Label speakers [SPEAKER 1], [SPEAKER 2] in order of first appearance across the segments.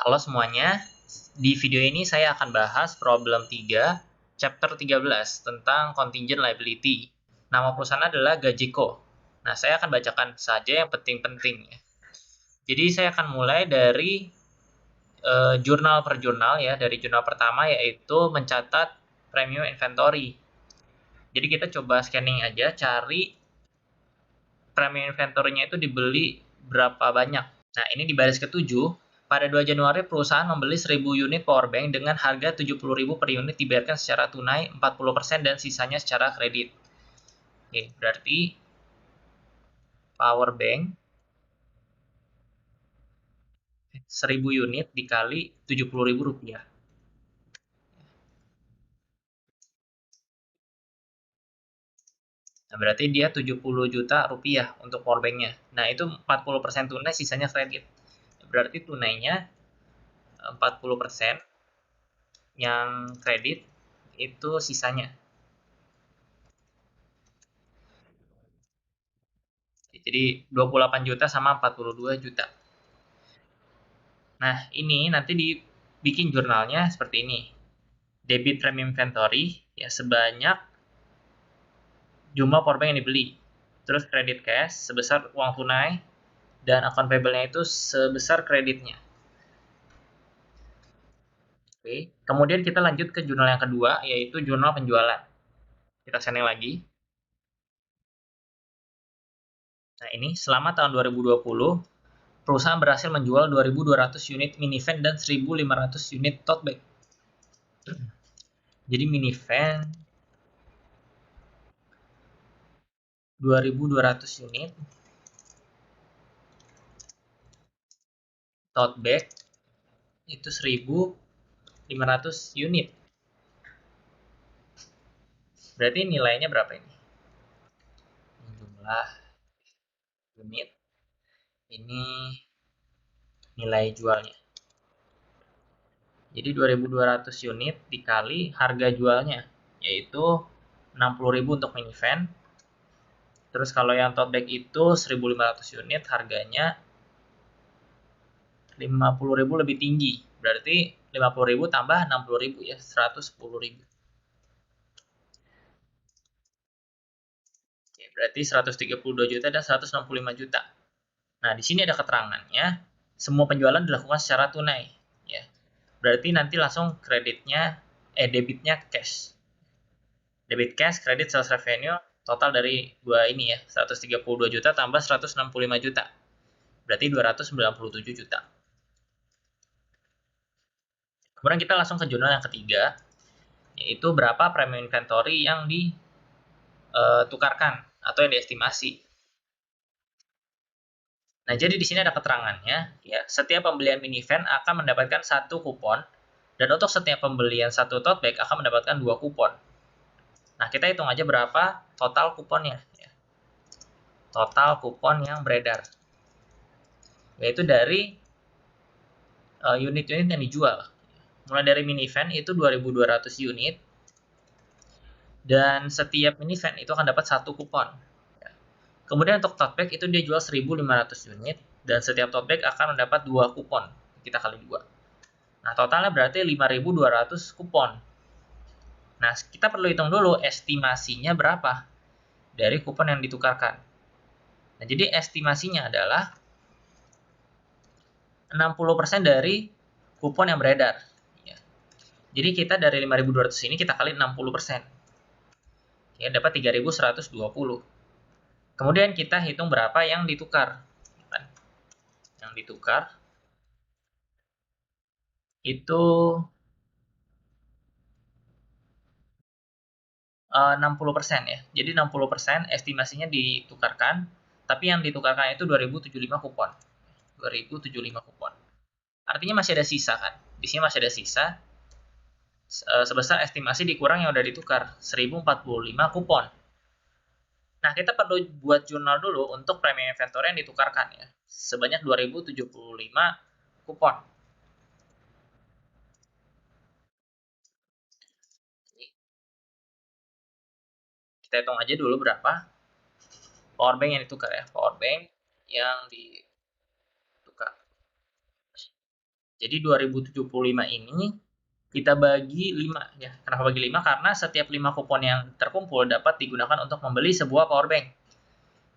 [SPEAKER 1] Halo semuanya, di video ini saya akan bahas problem 3, chapter 13 tentang contingent liability. Nama perusahaan adalah Gajiko. Nah, saya akan bacakan saja yang penting-penting ya. Jadi saya akan mulai dari jurnal per jurnal ya, dari jurnal pertama yaitu mencatat premium inventory. Jadi kita coba scanning aja, cari premium inventory-nya itu dibeli berapa banyak. Nah, ini di baris ke-7, pada 2 Januari perusahaan membeli 1000 unit power bank dengan harga 70.000 per unit dibayarkan secara tunai 40% dan sisanya secara kredit. Oke, berarti power bank 1000 unit dikali 70.000 rupiah. Nah, berarti dia 70 juta rupiah untuk power banknya. Nah, itu 40% tunai, sisanya kredit. Berarti tunainya 40%, yang kredit itu sisanya. Jadi 28 juta sama 42 juta. Nah, ini nanti dibikin jurnalnya seperti ini. Debit premium inventory ya sebanyak jumlah power bank yang dibeli. Terus kredit cash sebesar uang tunai dan account payable-nya itu sebesar kreditnya. Oke. Kemudian kita lanjut ke jurnal yang kedua yaitu jurnal penjualan. Kita sending lagi. Nah, ini selama tahun 2020 perusahaan berhasil menjual 2.200 unit minivan dan 1.500 unit tote bag. Jadi minivan 2.200 unit, tote bag itu 1.500 unit. Berarti nilainya berapa ini? Jumlah unit. Ini nilai jualnya. Jadi 2.200 unit dikali harga jualnya, yaitu 60.000 untuk minivan. Terus kalau yang tote bag itu 1.500 unit, harganya 50.000 lebih tinggi. Berarti 50.000 tambah 60.000 ya, 110.000. Oke, berarti 132 juta dan 165 juta. Nah, di sini ada keterangannya, semua penjualan dilakukan secara tunai. Ya. Berarti nanti langsung debitnya cash. Debit cash, kredit sales revenue, total dari dua ini ya, 132 juta tambah 165 juta. Berarti 297 juta. Kemudian kita langsung ke jurnal yang ketiga, yaitu berapa premium inventory yang ditukarkan atau yang diestimasi. Nah, jadi di sini ada keterangannya, ya. Setiap pembelian minivan akan mendapatkan 1 kupon, dan untuk setiap pembelian 1 tote bag akan mendapatkan 2 kupon. Nah, kita hitung aja berapa total kuponnya. Ya. Total kupon yang beredar. Yaitu dari unit-unit yang dijual. Mulai dari minivan itu 2.200 unit, dan setiap minivan itu akan dapat 1 kupon. Ya. Kemudian untuk tote bag itu dia jual 1.500 unit, dan setiap tote bag akan mendapat 2 kupon. Kita kali 2. Nah, totalnya berarti 5.200 kupon. Nah, kita perlu hitung dulu estimasinya berapa dari kupon yang ditukarkan. Nah, jadi estimasinya adalah 60% dari kupon yang beredar. Ya. Jadi kita dari 5.200 ini kita kali 60%. Ya, dapat 3.120. Kemudian kita hitung berapa yang ditukar. Yang ditukar itu 60% ya. Jadi 60% estimasinya ditukarkan, tapi yang ditukarkan itu 2.075 kupon. 2.075 kupon. Artinya masih ada sisa kan? Di sini masih ada sisa sebesar estimasi dikurang yang udah ditukar, 1.045 kupon. Nah, kita perlu buat jurnal dulu untuk premium inventory yang ditukarkan ya. Sebanyak 2.075 kupon. Kita hitung aja dulu berapa power bank yang ditukar ya. Power bank yang ditukar. Jadi 2075 ini kita bagi 5 ya. Kenapa bagi 5? Karena setiap 5 kupon yang terkumpul dapat digunakan untuk membeli sebuah power bank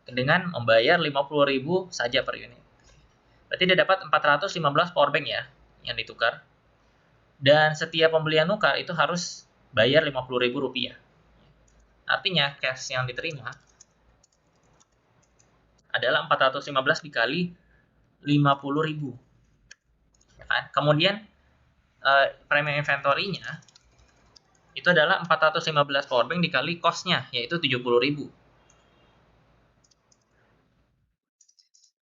[SPEAKER 1] dengan membayar 50.000 saja per unit. Berarti dia dapat 415 power bank ya yang ditukar. Dan setiap pembelian nukar itu harus bayar Rp50.000. Artinya cash yang diterima adalah 415 dikali 50.000. Ya kan? Kemudian premium inventory-nya itu adalah 415 power bank dikali cost-nya, yaitu 70.000.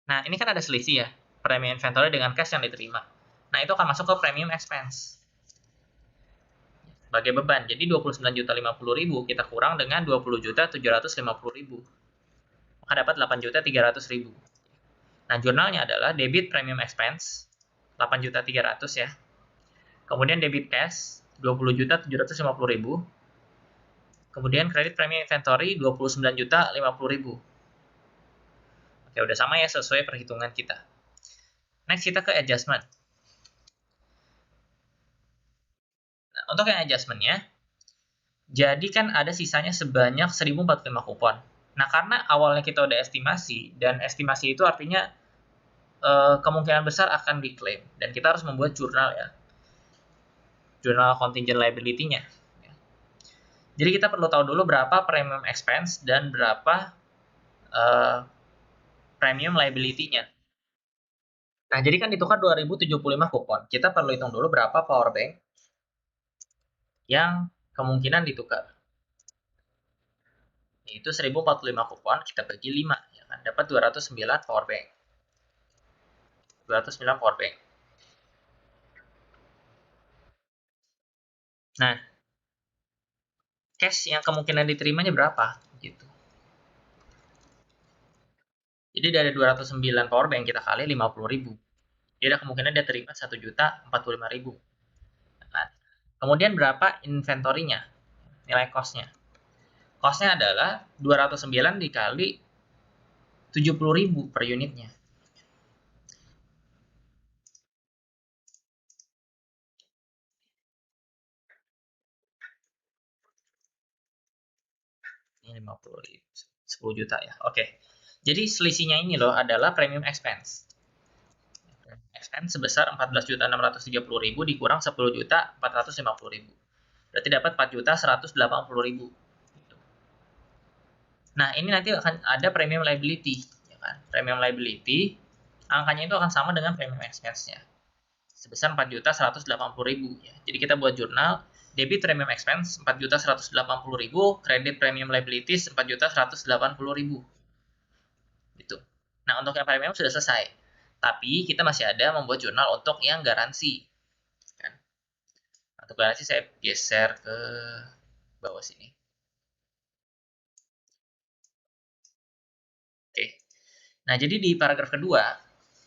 [SPEAKER 1] Nah, ini kan ada selisih ya, premium inventory dengan cash yang diterima. Nah, itu akan masuk ke premium expense sebagai beban. Jadi 29.050.000 kita kurang dengan 20.750.000. Maka dapat 8.300.000. Nah, jurnalnya adalah debit premium expense 8.300.000 ya. Kemudian debit cash 20.750.000. Kemudian kredit premium inventory 29.050.000. Oke, udah sama ya sesuai perhitungan kita. Next kita ke adjustment. Nah, untuk yang adjustment-nya, jadi kan ada sisanya sebanyak 1045 kupon. Nah, karena awalnya kita udah estimasi, dan estimasi itu artinya kemungkinan besar akan diklaim. Dan kita harus membuat jurnal ya. Jurnal contingent liability-nya. Jadi kita perlu tahu dulu berapa premium expense dan berapa premium liability-nya. Nah, jadi kan ditukar 2075 kupon. Kita perlu hitung dulu berapa power bank yang kemungkinan ditukar. Yaitu 1045 kupon, kita bagi 5. Ya kan? Dapat 209 power bank. 209 power bank. Nah, cash yang kemungkinan diterimanya berapa? Gitu. Jadi dari 209 power bank kita kali 50.000. Jadi ada kemungkinan dia terima 1.045.000. Nah, kemudian berapa inventory-nya? Nilai cost-nya. Cost-nya adalah 209 dikali 70.000 per unitnya. Ini 50.000. 10 juta ya. Oke. Jadi selisihnya ini loh adalah premium expense. Expense sebesar 14.630.000 dikurang 10.450.000. Berarti dapat 4.180.000. Nah, ini nanti akan ada premium liability, ya kan? Premium liability angkanya itu akan sama dengan premium expense-nya. Sebesar 4.180.000 ya. Jadi kita buat jurnal debit premium expense 4.180.000, kredit premium liabilities 4.180.000. Gitu. Nah, untuk yang premium sudah selesai. Tapi kita masih ada membuat jurnal untuk yang garansi. Kan? Untuk garansi saya geser ke bawah sini. Oke. Nah, jadi di paragraf kedua,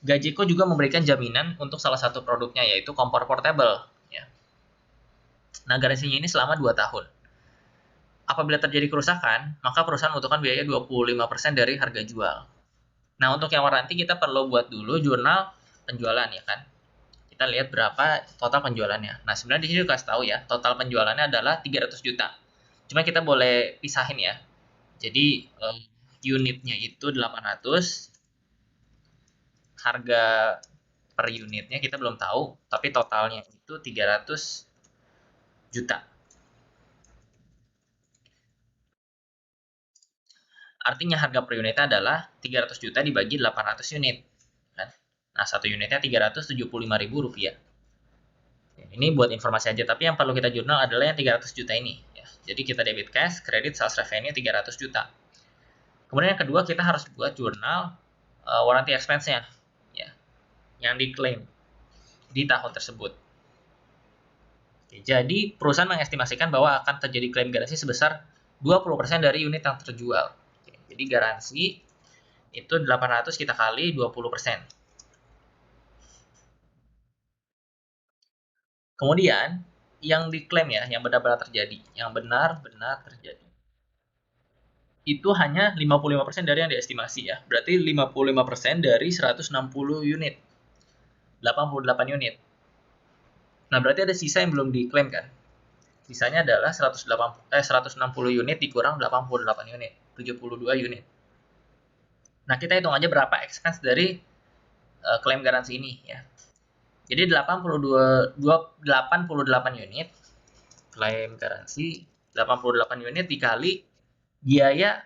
[SPEAKER 1] Gajeko juga memberikan jaminan untuk salah satu produknya, yaitu kompor portable. Ya. Nah, garansinya ini selama 2 tahun. Apabila terjadi kerusakan, maka perusahaan membutuhkan biaya 25% dari harga jual. Nah, untuk yang warranty kita perlu buat dulu jurnal penjualan ya kan. Kita lihat berapa total penjualannya. Nah, sebenarnya di sini dikasih tahu ya, total penjualannya adalah 300 juta. Cuma kita boleh pisahin ya. Jadi, unitnya itu 800, harga per unitnya kita belum tahu, tapi totalnya itu 300 juta. Artinya harga per unitnya adalah 300 juta dibagi 800 unit. Nah, satu unitnya Rp375.000. Ini buat informasi aja, tapi yang perlu kita jurnal adalah yang 300 juta ini. Ya. Jadi kita debit cash, kredit sales revenue 300 juta. Kemudian yang kedua, kita harus buat jurnal warranty expense-nya. Ya, yang diklaim di tahun tersebut. Jadi, perusahaan mengestimasikan bahwa akan terjadi klaim garansi sebesar 20% dari unit yang terjual. Jadi garansi itu 800 kita kali 20%. Kemudian yang diklaim ya, yang benar-benar terjadi, itu hanya 55% dari yang diestimasi ya. Berarti 55% dari 160 unit. 88 unit. Nah, berarti ada sisa yang belum diklaim kan? Sisanya adalah 160 unit dikurang 88 unit, 72 unit. Nah, kita hitung aja berapa expense dari klaim garansi ini ya. Jadi 88 unit klaim garansi, 88 unit dikali biaya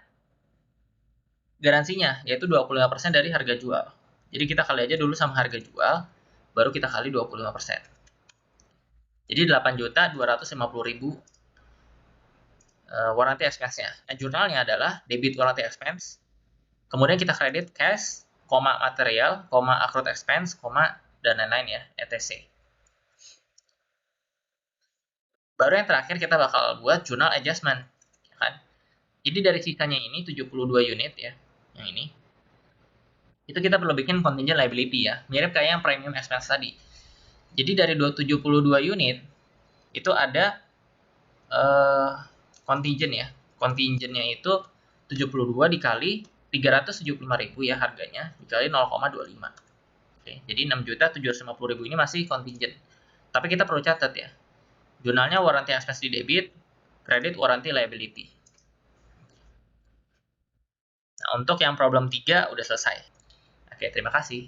[SPEAKER 1] garansinya, yaitu 25% dari harga jual. Jadi kita kali aja dulu sama harga jual, baru kita kali 25%. Jadi 8.250.000 warranty expense-nya. Nah, jurnalnya adalah debit warranty expense, kemudian kita kredit cash, koma material, koma accrued expense, koma dan lain-lain ya, etc. Baru yang terakhir kita bakal buat journal adjustment, ya kan? Jadi dari sisanya ini 72 unit ya, yang ini. Itu kita perlu bikin contingent liability ya, mirip kayak yang premium expense tadi. Jadi dari 272 unit itu ada contingent ya. Contingentnya itu 72 dikali 375.000 ya harganya, dikali 0,25. Oke, jadi 6.750.000 ini masih contingent. Tapi kita perlu catat ya. Jurnalnya warranty expense di debit, kredit warranty liability. Nah, untuk yang problem 3 udah selesai. Oke, terima kasih.